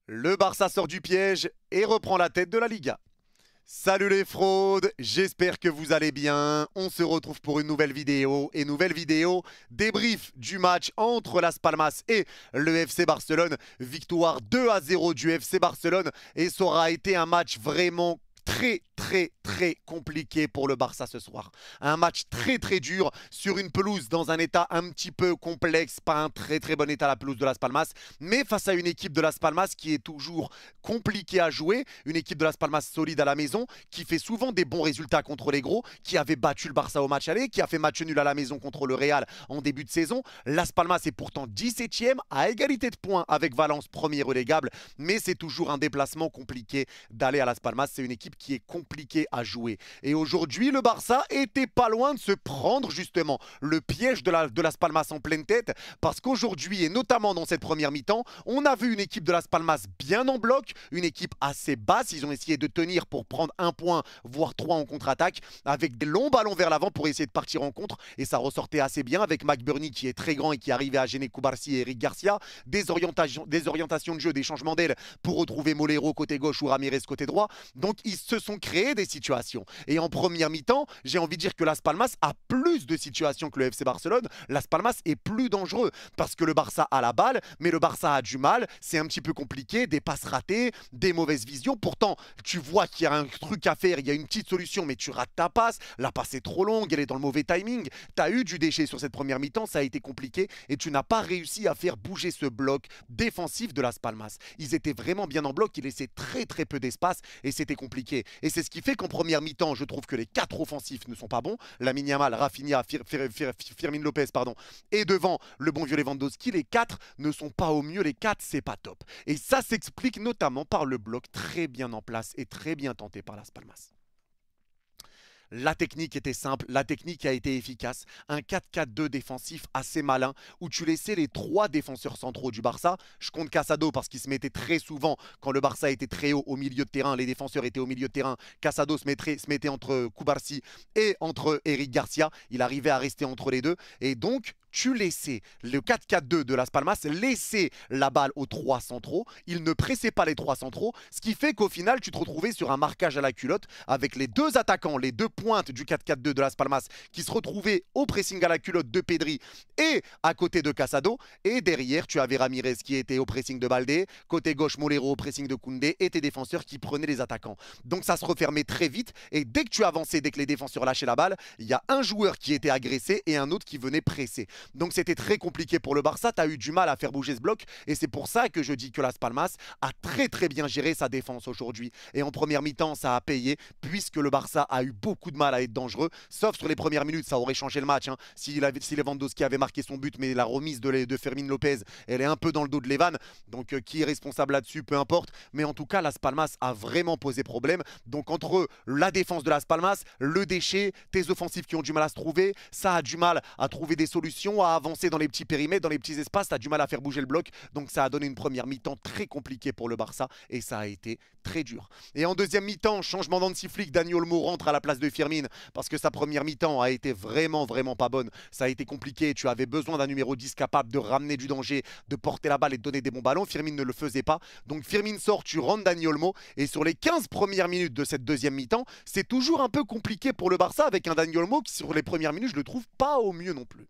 Le Barça sort du piège et reprend la tête de la Liga. Salut les fraudes, j'espère que vous allez bien. On se retrouve pour une nouvelle vidéo. Et nouvelle vidéo, débrief du match entre Las Palmas et le FC Barcelone. Victoire 2-0 du FC Barcelone. Et ça aura été un match vraiment très compliqué pour le Barça ce soir. Un match très dur sur une pelouse dans un état un petit peu complexe, pas un très bon état la pelouse de Las Palmas, mais face à une équipe de Las Palmas qui est toujours compliquée à jouer, une équipe de Las Palmas solide à la maison, qui fait souvent des bons résultats contre les gros, qui avait battu le Barça au match aller, qui a fait match nul à la maison contre le Real en début de saison. Las Palmas est pourtant 17e à égalité de points avec Valence, premier relégable, mais c'est toujours un déplacement compliqué d'aller à Las Palmas. C'est une équipe qui est compliquée à jouer. Et aujourd'hui, le Barça était pas loin de se prendre justement le piège de Las Palmas en pleine tête, parce qu'aujourd'hui, et notamment dans cette première mi-temps, on a vu une équipe de Las Palmas bien en bloc, une équipe assez basse. Ils ont essayé de tenir pour prendre un point, voire trois en contre-attaque, avec des longs ballons vers l'avant pour essayer de partir en contre, et ça ressortait assez bien avec McBurney qui est très grand et qui arrivait à gêner Cubarsí et Eric Garcia, des orientations de jeu, des changements d'aile pour retrouver Molero côté gauche ou Ramirez côté droit. Donc ils se sont créés des situations. Et en première mi-temps, j'ai envie de dire que Las Palmas a plus de situations que le FC Barcelone. Las Palmas est plus dangereux parce que le Barça a la balle, mais le Barça a du mal. C'est un petit peu compliqué, des passes ratées, des mauvaises visions. Pourtant, tu vois qu'il y a un truc à faire, il y a une petite solution, mais tu rates ta passe. La passe est trop longue, elle est dans le mauvais timing. Tu as eu du déchet sur cette première mi-temps, ça a été compliqué et tu n'as pas réussi à faire bouger ce bloc défensif de Las Palmas. Ils étaient vraiment bien en bloc, ils laissaient très peu d'espace et c'était compliqué. Et c'est ce qui fait qu'en première mi-temps, je trouve que les quatre offensifs ne sont pas bons. Lamine Yamal, Rafinha, Firmin Lopez, pardon, et devant le bon vieux Lewandowski, les quatre ne sont pas au mieux. Les quatre, c'est pas top. Et ça s'explique notamment par le bloc très bien en place et très bien tenté par Las Palmas. La technique était simple, la technique a été efficace. Un 4-4-2 défensif assez malin où tu laissais les trois défenseurs centraux du Barça. Je compte Casado parce qu'il se mettait très souvent, quand le Barça était très haut au milieu de terrain, les défenseurs étaient au milieu de terrain. Casado se mettait entre Cubarsí et entre Eric Garcia. Il arrivait à rester entre les deux. Et donc, tu laissais le 4-4-2 de Las Palmas laisser la balle aux trois centraux. Il ne pressait pas les trois centraux, ce qui fait qu'au final, tu te retrouvais sur un marquage à la culotte avec les deux attaquants, les deux pointes du 4-4-2 de Las Palmas qui se retrouvaient au pressing à la culotte de Pedri et à côté de Casado. Et derrière, tu avais Ramirez qui était au pressing de Baldé, côté gauche Molero au pressing de Koundé et tes défenseurs qui prenaient les attaquants. Donc ça se refermait très vite et dès que tu avançais, dès que les défenseurs lâchaient la balle, il y a un joueur qui était agressé et un autre qui venait presser. Donc c'était très compliqué pour le Barça, tu as eu du mal à faire bouger ce bloc et c'est pour ça que je dis que Las Palmas a très bien géré sa défense aujourd'hui. Et en première mi-temps, ça a payé puisque le Barça a eu beaucoup de mal à être dangereux, sauf sur les premières minutes, ça aurait changé le match. Si Lewandowski avait marqué son but, mais la remise de Fermin Lopez, elle est un peu dans le dos de Levan, donc qui est responsable là-dessus, peu importe. Mais en tout cas, Las Palmas a vraiment posé problème. Donc entre la défense de Las Palmas, le déchet, tes offensifs qui ont du mal à se trouver, ça a du mal à trouver des solutions, à avancer dans les petits périmètres, dans les petits espaces, tu as du mal à faire bouger le bloc. Donc ça a donné une première mi-temps très compliquée pour le Barça et ça a été très dur. Et en deuxième mi-temps, changement d'anti-flic, Dani Olmo rentre à la place de Firmin parce que sa première mi-temps a été vraiment pas bonne. Ça a été compliqué, tu avais besoin d'un numéro 10 capable de ramener du danger, de porter la balle et de donner des bons ballons. Firmin ne le faisait pas. Donc Firmin sort, tu rentres Dani Olmo et sur les 15 premières minutes de cette deuxième mi-temps, c'est toujours un peu compliqué pour le Barça avec un Dani Olmo qui sur les premières minutes, je le trouve pas au mieux non plus.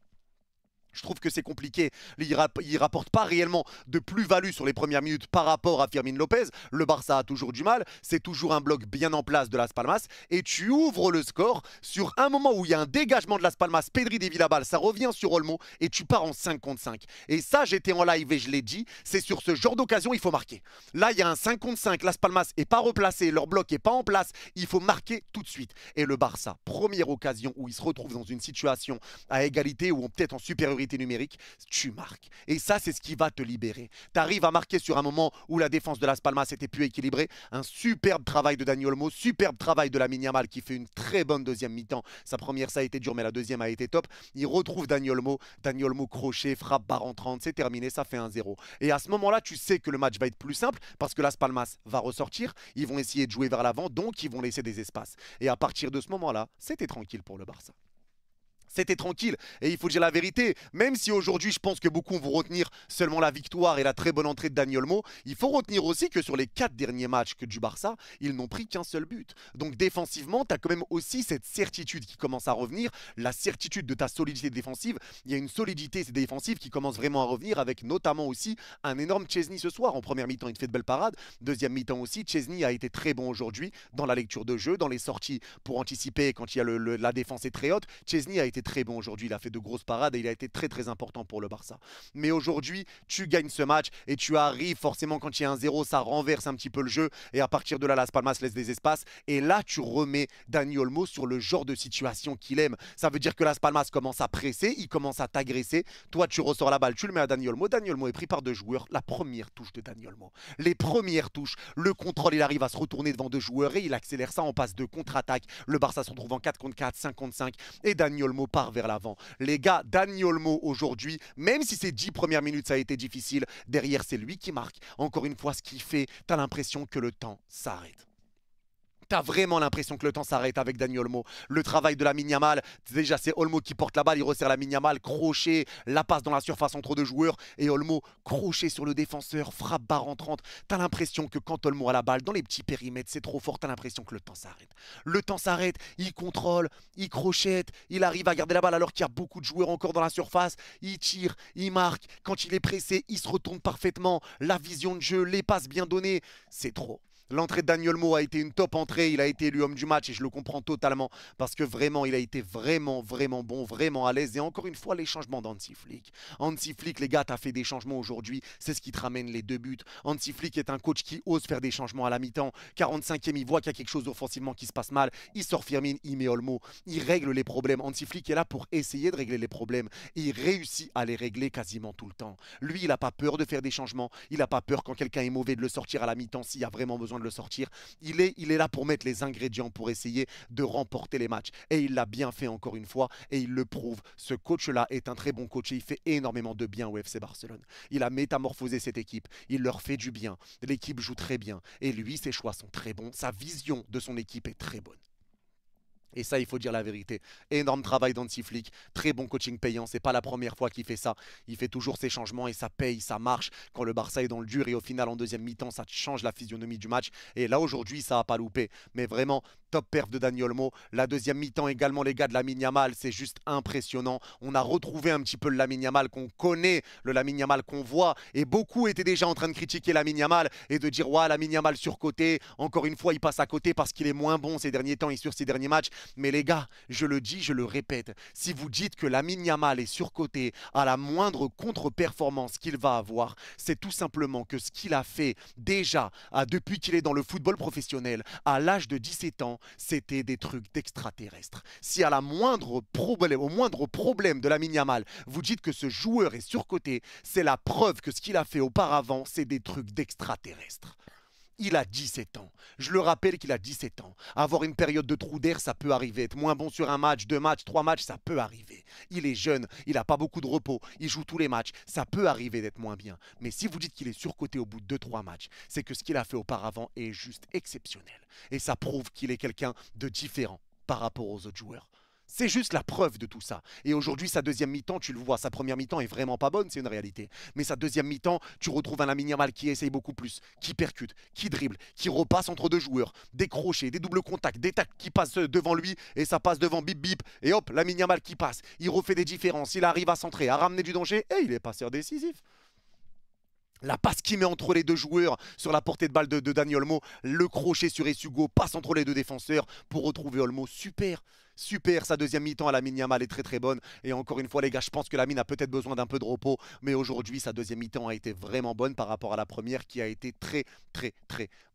Je trouve que c'est compliqué. Il rapporte pas réellement de plus-value sur les premières minutes par rapport à Firmin Lopez. Le Barça a toujours du mal. C'est toujours un bloc bien en place de Las Palmas. Et tu ouvres le score sur un moment où il y a un dégagement de Las Palmas. Pedri dévie la balle. Ça revient sur Olmo. Et tu pars en 5 contre 5. Et ça, j'étais en live et je l'ai dit. C'est sur ce genre d'occasion, il faut marquer. Là, il y a un 5 contre 5. Las Palmas n'est pas replacé. Leur bloc n'est pas en place. Il faut marquer tout de suite. Et le Barça, première occasion où il se retrouve dans une situation à égalité ou peut-être en supériorité numérique, tu marques. Et ça, c'est ce qui va te libérer. Tu arrives à marquer sur un moment où la défense de Las Palmas était plus équilibrée. Un superbe travail de Dani Olmo, superbe travail de Lamine Yamal qui fait une très bonne deuxième mi-temps. Sa première, ça a été dur, mais la deuxième a été top. Il retrouve Dani Olmo. Dani Olmo crochet, frappe, barre en 30, c'est terminé, ça fait 1-0. Et à ce moment-là, tu sais que le match va être plus simple parce que Las Palmas va ressortir. Ils vont essayer de jouer vers l'avant, donc ils vont laisser des espaces. Et à partir de ce moment-là, c'était tranquille pour le Barça. C'était tranquille et il faut dire la vérité, même si aujourd'hui je pense que beaucoup vont retenir seulement la victoire et la très bonne entrée de Dani Olmo, il faut retenir aussi que sur les 4 derniers matchs que du Barça, ils n'ont pris qu'un seul but. Donc défensivement, tu as quand même aussi cette certitude qui commence à revenir, la certitude de ta solidité défensive. Il y a une solidité défensive qui commence vraiment à revenir avec notamment aussi un énorme Szczęsny ce soir. En première mi-temps, il fait de belles parades. Deuxième mi-temps aussi, Szczęsny a été très bon aujourd'hui dans la lecture de jeu, dans les sorties pour anticiper quand il y a la défense est très haute. Szczęsny a été très bon aujourd'hui, il a fait de grosses parades et il a été très très important pour le Barça. Mais aujourd'hui, tu gagnes ce match et tu arrives forcément quand il y a un 0, ça renverse un petit peu le jeu et à partir de là, Las Palmas laisse des espaces et là, tu remets Dani Olmo sur le genre de situation qu'il aime. Ça veut dire que Las Palmas commence à presser, il commence à t'agresser. Toi, tu ressors la balle, tu le mets à Dani Olmo. Dani Olmo est pris par 2 joueurs. La première touche de Dani Olmo, les premières touches, le contrôle, il arrive à se retourner devant 2 joueurs et il accélère ça en passe de contre-attaque. Le Barça se retrouve en 4 contre 4, 5 contre 5 et Dani Olmo part vers l'avant. Les gars, Dani Olmo aujourd'hui, même si ces 10 premières minutes ça a été difficile, derrière c'est lui qui marque. Encore une fois, ce qu'il fait, t'as l'impression que le temps s'arrête. T'as vraiment l'impression que le temps s'arrête avec Dani Olmo. Le travail de Lamine Yamal, déjà c'est Olmo qui porte la balle, il resserre Lamine Yamal, crochet, la passe dans la surface entre 2 joueurs et Olmo crochet sur le défenseur, frappe barre entrante. T'as l'impression que quand Olmo a la balle dans les petits périmètres, c'est trop fort, t'as l'impression que le temps s'arrête. Le temps s'arrête, il contrôle, il crochette, il arrive à garder la balle alors qu'il y a beaucoup de joueurs encore dans la surface, il tire, il marque, quand il est pressé, il se retourne parfaitement, la vision de jeu, les passes bien données, c'est trop. L'entrée de Dani Olmo a été une top entrée, il a été élu homme du match et je le comprends totalement parce que vraiment il a été vraiment bon, vraiment à l'aise et encore une fois les changements d'Hansi Flick. Hansi Flick les gars, t'as fait des changements aujourd'hui, c'est ce qui te ramène les 2 buts. Hansi Flick est un coach qui ose faire des changements à la mi-temps, 45e il voit qu'il y a quelque chose offensivement qui se passe mal, il sort Firmin, il met Olmo, il règle les problèmes. Hansi Flick est là pour essayer de régler les problèmes et il réussit à les régler quasiment tout le temps. Lui il n'a pas peur de faire des changements, il n'a pas peur quand quelqu'un est mauvais de le sortir à la mi-temps s'il y a vraiment besoin de le sortir. Il est là pour mettre les ingrédients pour essayer de remporter les matchs. Et il l'a bien fait encore une fois et il le prouve. Ce coach-là est un très bon coach et il fait énormément de bien au FC Barcelone. Il a métamorphosé cette équipe. Il leur fait du bien. L'équipe joue très bien. Et lui, ses choix sont très bons. Sa vision de son équipe est très bonne. Et ça, il faut dire la vérité. Énorme travail d'Hansi Flick, très bon coaching payant. C'est pas la première fois qu'il fait ça. Il fait toujours ses changements et ça paye, ça marche quand le Barça est dans le dur. Et au final, en deuxième mi-temps, ça change la physionomie du match. Et là, aujourd'hui, ça n'a pas loupé. Mais vraiment, top perf de Dani Olmo. La deuxième mi-temps également, les gars de Lamine Yamal, c'est juste impressionnant. On a retrouvé un petit peu le Lamine Yamal qu'on connaît, le Lamine Yamal qu'on voit. Et beaucoup étaient déjà en train de critiquer Lamine Yamal et de dire, ouais, Lamine Yamal surcoté. Encore une fois, il passe à côté parce qu'il est moins bon ces derniers temps et sur ces derniers matchs. Mais les gars, je le dis, je le répète, si vous dites que Lamine Yamal est surcoté à la moindre contre-performance qu'il va avoir, c'est tout simplement que ce qu'il a fait déjà depuis qu'il est dans le football professionnel, à l'âge de 17 ans, c'était des trucs d'extraterrestres. Si à la moindre problème, au moindre problème de Lamine Yamal, vous dites que ce joueur est surcoté, c'est la preuve que ce qu'il a fait auparavant, c'est des trucs d'extraterrestres. Il a 17 ans. Je le rappelle qu'il a 17 ans. Avoir une période de trou d'air, ça peut arriver. Être moins bon sur un match, 2 matchs, 3 matchs, ça peut arriver. Il est jeune, il n'a pas beaucoup de repos, il joue tous les matchs. Ça peut arriver d'être moins bien. Mais si vous dites qu'il est surcoté au bout de 2-3 matchs, c'est que ce qu'il a fait auparavant est juste exceptionnel. Et ça prouve qu'il est quelqu'un de différent par rapport aux autres joueurs. C'est juste la preuve de tout ça. Et aujourd'hui, sa deuxième mi-temps, tu le vois, sa première mi-temps est vraiment pas bonne, c'est une réalité. Mais sa deuxième mi-temps, tu retrouves un Lamine Yamal qui essaye beaucoup plus, qui percute, qui dribble, qui repasse entre 2 joueurs, des crochets, des doubles contacts, des tacles qui passent devant lui et ça passe devant bip bip. Et hop, Lamine Yamal qui passe, il refait des différences, il arrive à centrer, à ramener du danger et il est passeur décisif. La passe qu'il met entre les 2 joueurs sur la portée de balle de Dani Olmo, le crochet sur Essugo, passe entre les 2 défenseurs pour retrouver Olmo. Super, super, sa deuxième mi-temps à Lamine Yamal est très bonne. Et encore une fois les gars, je pense que Lamine a peut-être besoin d'un peu de repos. Mais aujourd'hui, sa deuxième mi-temps a été vraiment bonne par rapport à la première qui a été très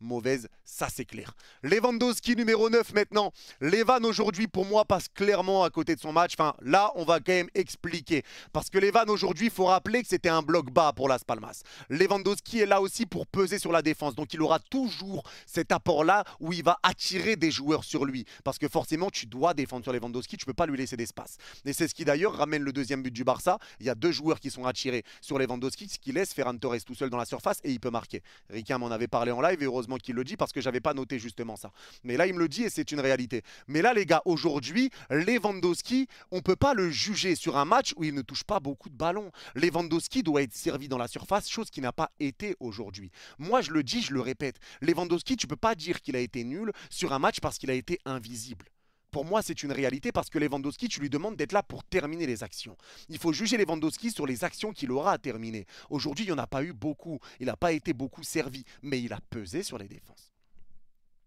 mauvaise. Ça c'est clair. Lewandowski numéro 9 maintenant. Levan aujourd'hui pour moi passe clairement à côté de son match. Enfin là, on va quand même expliquer. Parce que Levan aujourd'hui, il faut rappeler que c'était un bloc bas pour Las Palmas. Lewandowski est là aussi pour peser sur la défense. Donc il aura toujours cet apport-là où il va attirer des joueurs sur lui. Parce que forcément, tu dois défendre défendre sur Lewandowski, tu peux pas lui laisser d'espace. Et c'est ce qui d'ailleurs ramène le deuxième but du Barça. Il y a deux joueurs qui sont attirés sur Lewandowski, ce qui laisse Ferran Torres tout seul dans la surface et il peut marquer. Riquin m'en avait parlé en live et heureusement qu'il le dit parce que j'avais pas noté justement ça. Mais là il me le dit et c'est une réalité. Mais là les gars, aujourd'hui, Lewandowski, on peut pas le juger sur un match où il ne touche pas beaucoup de ballons. Lewandowski doit être servi dans la surface, chose qui n'a pas été aujourd'hui. Moi je le dis, je le répète, Lewandowski, tu peux pas dire qu'il a été nul sur un match parce qu'il a été invisible. Pour moi, c'est une réalité parce que Lewandowski, tu lui demandes d'être là pour terminer les actions. Il faut juger Lewandowski sur les actions qu'il aura à terminer. Aujourd'hui, il n'y en a pas eu beaucoup. Il n'a pas été beaucoup servi, mais il a pesé sur les défenses.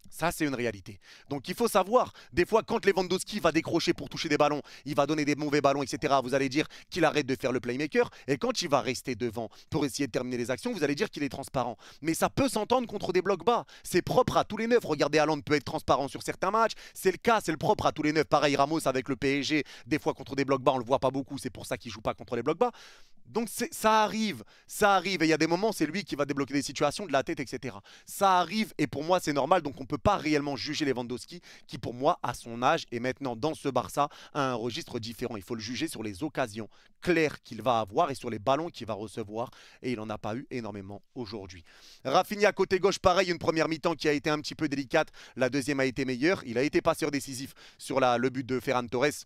Ça, c'est une réalité. Donc, il faut savoir, des fois, quand Lewandowski va décrocher pour toucher des ballons, il va donner des mauvais ballons, etc. Vous allez dire qu'il arrête de faire le playmaker. Et quand il va rester devant pour essayer de terminer les actions, vous allez dire qu'il est transparent. Mais ça peut s'entendre contre des blocs bas. C'est propre à tous les neufs. Regardez, Haaland peut être transparent sur certains matchs. C'est le cas, c'est le propre à tous les neufs. Pareil, Ramos avec le PSG, des fois contre des blocs bas, on le voit pas beaucoup. C'est pour ça qu'il joue pas contre les blocs bas. Donc, ça arrive. Ça arrive. Et il y a des moments, c'est lui qui va débloquer des situations de la tête, etc. Ça arrive. Et pour moi, c'est normal. Donc, on peut pas réellement juger Lewandowski qui pour moi à son âge et maintenant dans ce Barça a un registre différent. Il faut le juger sur les occasions claires qu'il va avoir et sur les ballons qu'il va recevoir et il n'en a pas eu énormément aujourd'hui. Rafinha côté gauche pareil, une première mi-temps qui a été un petit peu délicate, la deuxième a été meilleure, il a été passeur décisif sur le but de Ferran Torres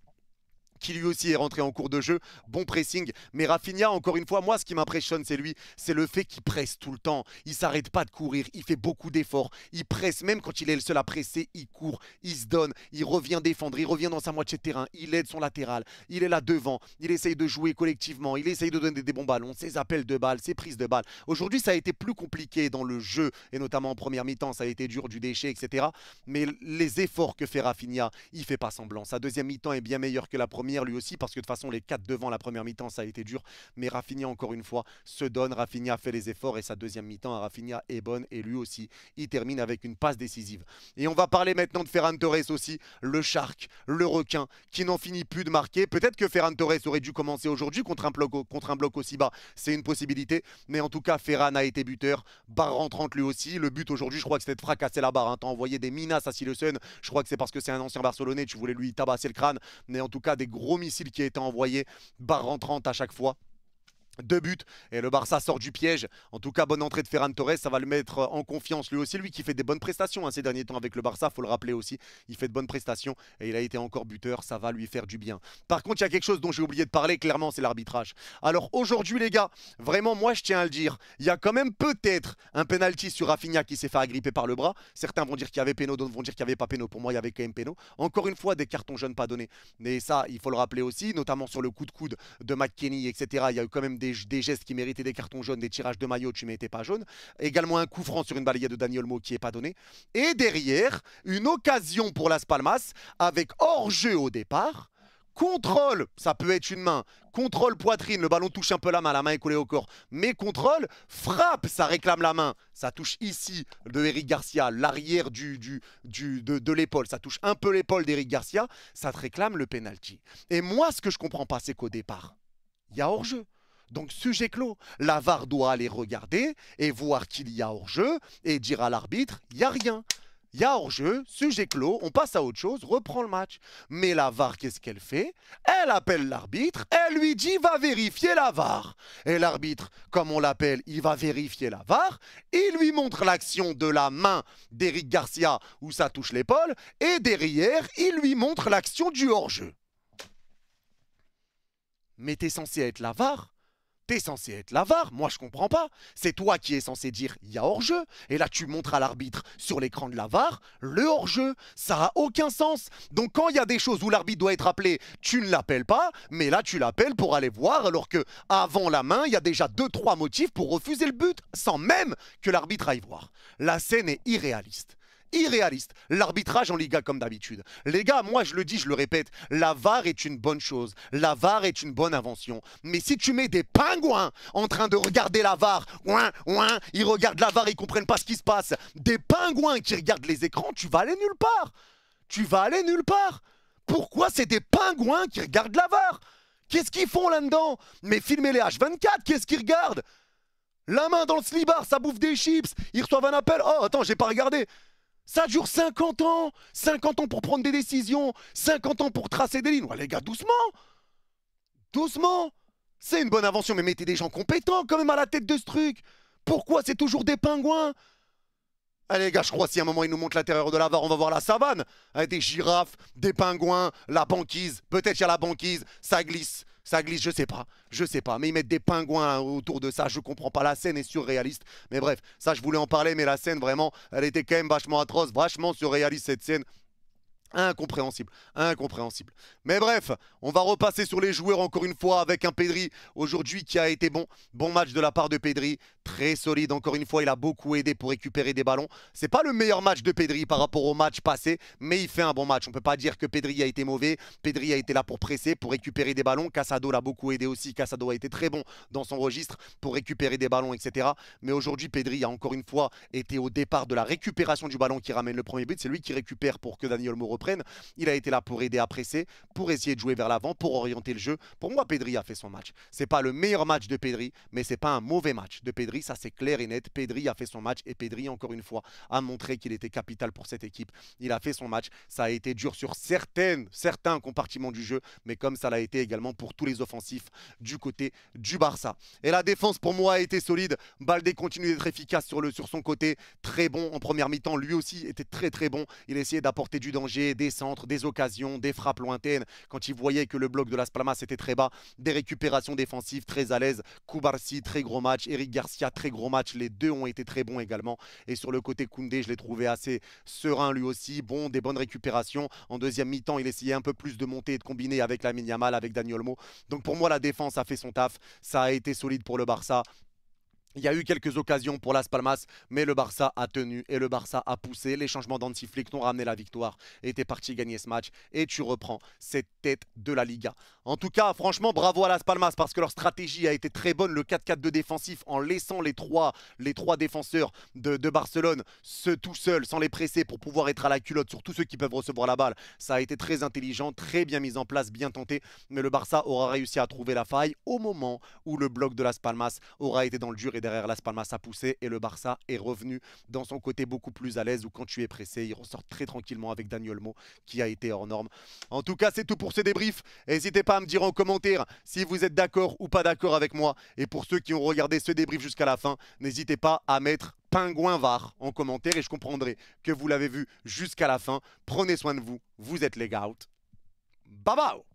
qui lui aussi est rentré en cours de jeu, bon pressing, mais Rafinha, encore une fois, moi ce qui m'impressionne c'est lui, c'est le fait qu'il presse tout le temps, il s'arrête pas de courir, il fait beaucoup d'efforts, il presse, même quand il est le seul à presser, il court, il se donne, il revient défendre, il revient dans sa moitié de terrain, il aide son latéral, il est là devant, il essaye de jouer collectivement, il essaye de donner des bons ballons, ses appels de balles, ses prises de balles. Aujourd'hui ça a été plus compliqué dans le jeu, et notamment en première mi-temps, ça a été dur, du déchet, etc. Mais les efforts que fait Rafinha, il fait pas semblant, sa deuxième mi-temps est bien meilleure que la première, lui aussi, parce que de toute façon les 4 devant la première mi-temps ça a été dur, mais Rafinha encore une fois se donne, Rafinha fait les efforts et sa deuxième mi-temps à Rafinha est bonne et lui aussi il termine avec une passe décisive. Et on va parler maintenant de Ferran Torres aussi, le shark, le requin qui n'en finit plus de marquer. Peut-être que Ferran Torres aurait dû commencer aujourd'hui contre un bloc aussi bas, c'est une possibilité, mais en tout cas Ferran a été buteur, barre rentrante lui aussi, le but aujourd'hui je crois que c'était de fracasser la barre, hein. T'as envoyé des minas à Silesen, je crois que c'est parce que c'est un ancien Barcelonais, tu voulais lui tabasser le crâne, mais en tout cas des gros missiles qui a été envoyé, barre rentrante à chaque fois. 2 buts et le Barça sort du piège. En tout cas, bonne entrée de Ferran Torres, ça va le mettre en confiance lui aussi. Lui qui fait des bonnes prestations hein, ces derniers temps avec le Barça, faut le rappeler aussi. Il fait de bonnes prestations et il a été encore buteur, ça va lui faire du bien. Par contre, il y a quelque chose dont j'ai oublié de parler, clairement, c'est l'arbitrage. Alors aujourd'hui les gars, vraiment moi je tiens à le dire, il y a quand même peut-être un penalty sur Rafinha qui s'est fait agripper par le bras. Certains vont dire qu'il y avait péno, d'autres vont dire qu'il n'y avait pas péno. Pour moi, il y avait quand même péno. Encore une fois, des cartons jaunes pas donnés. Mais ça, il faut le rappeler aussi, notamment sur le coup de coude de McKennie, etc. Il y a eu quand même des gestes qui méritaient des cartons jaunes, des tirages de maillot, tu m'étais pas jaune. Également un coup franc sur une balayette de Dani Olmo qui n'est pas donné. Et derrière, une occasion pour Las Palmas avec hors-jeu au départ. Contrôle, ça peut être une main. Contrôle poitrine, le ballon touche un peu la main est collée au corps. Mais contrôle, frappe, ça réclame la main. Ça touche ici de Eric Garcia, l'arrière de l'épaule. Ça touche un peu l'épaule d'Eric Garcia, ça te réclame le penalty. Et moi, ce que je comprends pas, c'est qu'au départ, il y a hors-jeu. Donc sujet clos, la VAR doit aller regarder et voir qu'il y a hors-jeu et dire à l'arbitre, il n'y a rien. Il y a hors-jeu, sujet clos, on passe à autre chose, reprend le match. Mais la VAR, qu'est-ce qu'elle fait? Elle appelle l'arbitre, elle lui dit, va vérifier la VAR. Et l'arbitre, comme on l'appelle, il va vérifier la VAR, il lui montre l'action de la main d'Eric Garcia où ça touche l'épaule, et derrière, il lui montre l'action du hors-jeu. Mais t'es censé être la VAR. T'es censé être la VAR, moi je comprends pas. C'est toi qui es censé dire il y a hors-jeu. Et là tu montres à l'arbitre sur l'écran de la VAR le hors-jeu. Ça a aucun sens. Donc quand il y a des choses où l'arbitre doit être appelé, tu ne l'appelles pas, mais là tu l'appelles pour aller voir, alors que avant la main, il y a déjà 2-3 motifs pour refuser le but, sans même que l'arbitre aille voir. La scène est irréaliste. Irréaliste. L'arbitrage en Liga comme d'habitude. Les gars, moi je le dis, je le répète, la VAR est une bonne chose. La VAR est une bonne invention. Mais si tu mets des pingouins en train de regarder la VAR, ils regardent la VAR, ils comprennent pas ce qui se passe. Des pingouins qui regardent les écrans, tu vas aller nulle part. Tu vas aller nulle part. Pourquoi c'est des pingouins qui regardent la VAR? Qu'est-ce qu'ils font là-dedans? Mais filmez les H24, qu'est-ce qu'ils regardent? La main dans le slibar, ça bouffe des chips. Ils reçoivent un appel. Oh, attends, j'ai pas regardé. Ça dure 50 ans. 50 ans pour prendre des décisions. 50 ans pour tracer des lignes. Ouais, les gars, doucement. Doucement. C'est une bonne invention, mais mettez des gens compétents quand même à la tête de ce truc. Pourquoi c'est toujours des pingouins? Allez les gars, je crois si à un moment ils nous montrent l'intérieur de la VAR, on va voir la savane. Avec des girafes, des pingouins, la banquise. Peut-être il y a la banquise, ça glisse. Ça glisse, je sais pas. Je sais pas. Mais ils mettent des pingouins autour de ça. Je comprends pas. La scène est surréaliste. Mais bref, ça je voulais en parler. Mais la scène vraiment, elle était quand même vachement atroce. Vachement surréaliste cette scène. Incompréhensible, incompréhensible. Mais bref, on va repasser sur les joueurs encore une fois avec un Pedri aujourd'hui qui a été bon. Bon match de la part de Pedri, très solide. Encore une fois, il a beaucoup aidé pour récupérer des ballons. C'est pas le meilleur match de Pedri par rapport au match passé, mais il fait un bon match. On peut pas dire que Pedri a été mauvais. Pedri a été là pour presser, pour récupérer des ballons. Casado l'a beaucoup aidé aussi. Casado a été très bon dans son registre pour récupérer des ballons, etc. Mais aujourd'hui, Pedri a encore une fois été au départ de la récupération du ballon qui ramène le premier but. C'est lui qui récupère pour que Dani Olmo reprenne. Il a été là pour aider à presser, pour essayer de jouer vers l'avant, pour orienter le jeu. Pour moi, Pedri a fait son match. C'est pas le meilleur match de Pedri, mais c'est pas un mauvais match de Pedri. Ça, c'est clair et net. Pedri a fait son match et Pedri, encore une fois, a montré qu'il était capital pour cette équipe. Il a fait son match. Ça a été dur sur certains compartiments du jeu, mais comme ça l'a été également pour tous les offensifs du côté du Barça. Et la défense, pour moi, a été solide. Baldé continue d'être efficace sur son côté. Très bon en première mi-temps. Lui aussi était très bon. Il essayait d'apporter du danger, des centres, des occasions, des frappes lointaines. Quand il voyait que le bloc de Las Palmas était très bas, des récupérations défensives très à l'aise. Cubarsí, très gros match. Eric Garcia, très gros match. Les deux ont été très bons également. Et sur le côté Koundé, je l'ai trouvé assez serein lui aussi. Bon, des bonnes récupérations. En deuxième mi-temps, il essayait un peu plus de monter et de combiner avec Lamine Yamal, avec Dani Olmo. Donc pour moi, la défense a fait son taf. Ça a été solide pour le Barça. Il y a eu quelques occasions pour Las Palmas, mais le Barça a tenu et le Barça a poussé. Les changements d'Hansi Flick t'ont ramené la victoire et t'es parti gagner ce match. Et tu reprends cette tête de la Liga. En tout cas, franchement, bravo à Las Palmas parce que leur stratégie a été très bonne. Le 4-4-2 défensif en laissant les trois défenseurs de Barcelone tout seuls, sans les presser pour pouvoir être à la culotte sur tous ceux qui peuvent recevoir la balle. Ça a été très intelligent, très bien mis en place, bien tenté. Mais le Barça aura réussi à trouver la faille au moment où le bloc de Las Palmas aura été dans le dur et derrière Las Palmas a poussé et le Barça est revenu dans son côté beaucoup plus à l'aise où quand tu es pressé, il ressort très tranquillement avec Dani Olmo qui a été hors norme. En tout cas, c'est tout pour ce débrief. N'hésitez pas à me dire en commentaire si vous êtes d'accord ou pas d'accord avec moi. Et pour ceux qui ont regardé ce débrief jusqu'à la fin, n'hésitez pas à mettre Pingouin VAR en commentaire et je comprendrai que vous l'avez vu jusqu'à la fin. Prenez soin de vous, vous êtes les gars. Bye bye.